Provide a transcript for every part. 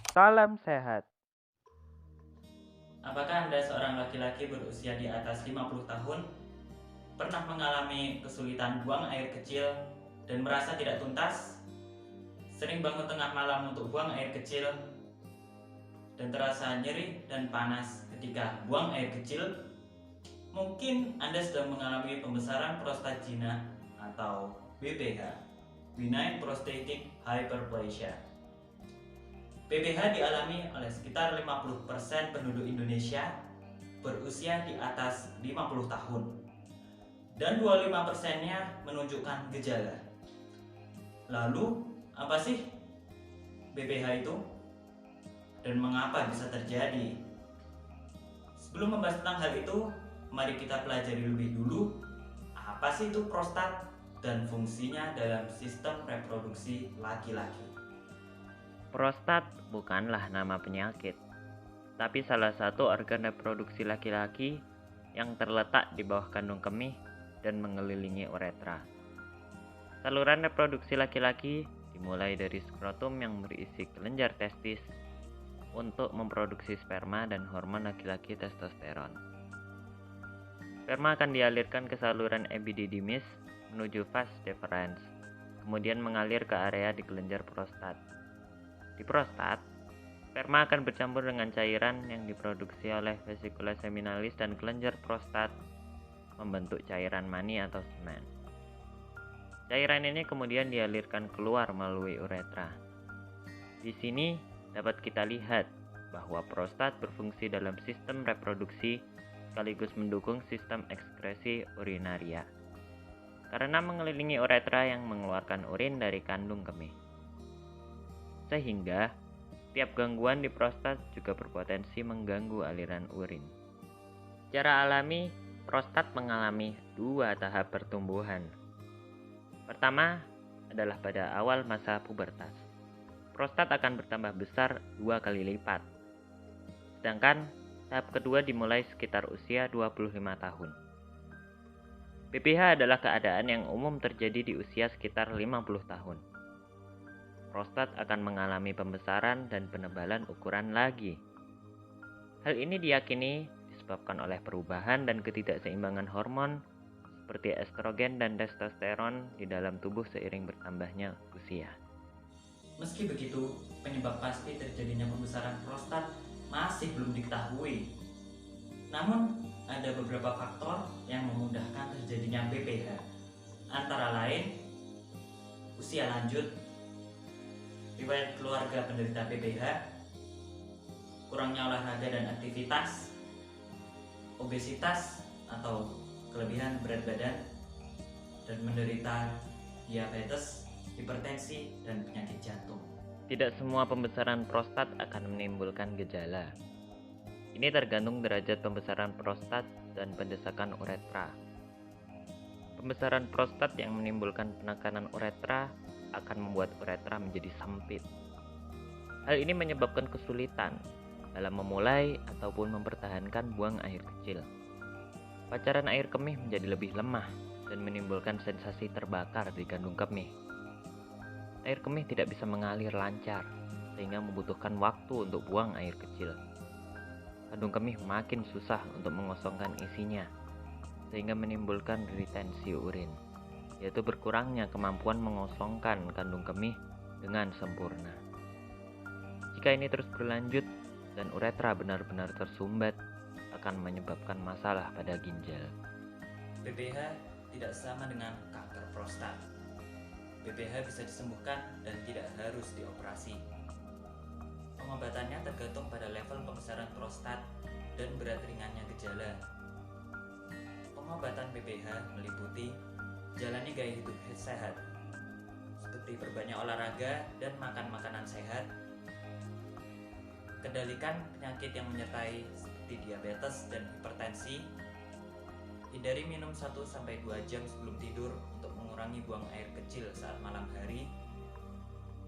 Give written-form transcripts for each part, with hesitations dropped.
Salam sehat. Apakah Anda seorang laki-laki berusia di atas 50 tahun pernah mengalami kesulitan buang air kecil dan merasa tidak tuntas? Sering bangun tengah malam untuk buang air kecil dan terasa nyeri dan panas ketika buang air kecil? Mungkin Anda sedang mengalami pembesaran prostat jinak atau BPH, benign prostatic hyperplasia. BPH dialami oleh sekitar 50% penduduk Indonesia berusia di atas 50 tahun dan 25%-nya menunjukkan gejala. Lalu, apa sih BPH itu dan mengapa bisa terjadi? Sebelum membahas tentang hal itu, mari kita pelajari lebih dulu apa sih itu prostat dan fungsinya dalam sistem reproduksi laki-laki. Prostat bukanlah nama penyakit, tapi salah satu organ reproduksi laki-laki yang terletak di bawah kandung kemih dan mengelilingi uretra. Saluran reproduksi laki-laki dimulai dari skrotum yang berisi kelenjar testis untuk memproduksi sperma dan hormon laki-laki testosteron. Sperma akan dialirkan ke saluran epididymis menuju vas deferens, kemudian mengalir ke area di kelenjar prostat. Di prostat, sperma akan bercampur dengan cairan yang diproduksi oleh vesikula seminalis dan kelenjar prostat membentuk cairan mani atau semen. Cairan ini kemudian dialirkan keluar melalui uretra. Di sini dapat kita lihat bahwa prostat berfungsi dalam sistem reproduksi sekaligus mendukung sistem ekskresi urinaria karena mengelilingi uretra yang mengeluarkan urin dari kandung kemih. Sehingga tiap gangguan di prostat juga berpotensi mengganggu aliran urin. Secara alami, prostat mengalami dua tahap pertumbuhan. Pertama adalah pada awal masa pubertas. Prostat akan bertambah besar 2 kali lipat. Sedangkan tahap kedua dimulai sekitar usia 25 tahun. BPH adalah keadaan yang umum terjadi di usia sekitar 50 tahun. Prostat akan mengalami pembesaran dan penebalan ukuran lagi. Hal ini diyakini disebabkan oleh perubahan dan ketidakseimbangan hormon seperti estrogen dan testosteron di dalam tubuh seiring bertambahnya usia. Meski begitu, penyebab pasti terjadinya pembesaran prostat masih belum diketahui. Namun, ada beberapa faktor yang memudahkan terjadinya BPH, antara lain usia lanjut, riwayat keluarga penderita BPH, kurangnya olahraga dan aktivitas, obesitas atau kelebihan berat badan, dan menderita diabetes, hipertensi, dan penyakit jantung. Tidak semua pembesaran prostat akan menimbulkan gejala. Ini tergantung derajat pembesaran prostat dan pendesakan uretra. Pembesaran prostat yang menimbulkan penekanan uretra akan membuat uretra menjadi sempit. Hal ini menyebabkan kesulitan dalam memulai ataupun mempertahankan buang air kecil. Pancaran air kemih menjadi lebih lemah dan menimbulkan sensasi terbakar di kandung kemih. Air kemih tidak bisa mengalir lancar, sehingga membutuhkan waktu untuk buang air kecil. Kandung kemih makin susah untuk mengosongkan isinya, sehingga menimbulkan retensi urin, yaitu berkurangnya kemampuan mengosongkan kandung kemih dengan sempurna. Jika ini terus berlanjut dan uretra benar-benar tersumbat, akan menyebabkan masalah pada ginjal. BPH tidak sama dengan kanker prostat. BPH bisa disembuhkan dan tidak harus dioperasi. Pengobatannya tergantung pada level pembesaran prostat dan berat ringannya gejala. Pengobatan BPH meliputi jalani gaya hidup sehat, seperti perbanyak olahraga dan makan makanan sehat, kendalikan penyakit yang menyertai seperti diabetes dan hipertensi, hindari minum 1-2 jam sebelum tidur untuk mengurangi buang air kecil saat malam hari,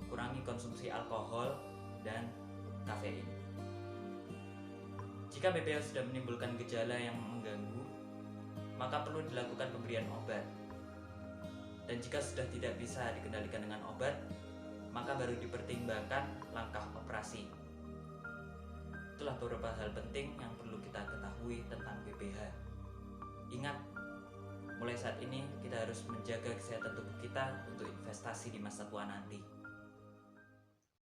kurangi konsumsi alkohol dan kafein. Jika BPH sudah menimbulkan gejala yang mengganggu, maka perlu dilakukan pemberian obat. Dan jika sudah tidak bisa dikendalikan dengan obat, maka baru dipertimbangkan langkah operasi. Itulah beberapa hal penting yang perlu kita ketahui tentang PPH. Ingat, mulai saat ini kita harus menjaga kesehatan tubuh kita untuk investasi di masa tua nanti.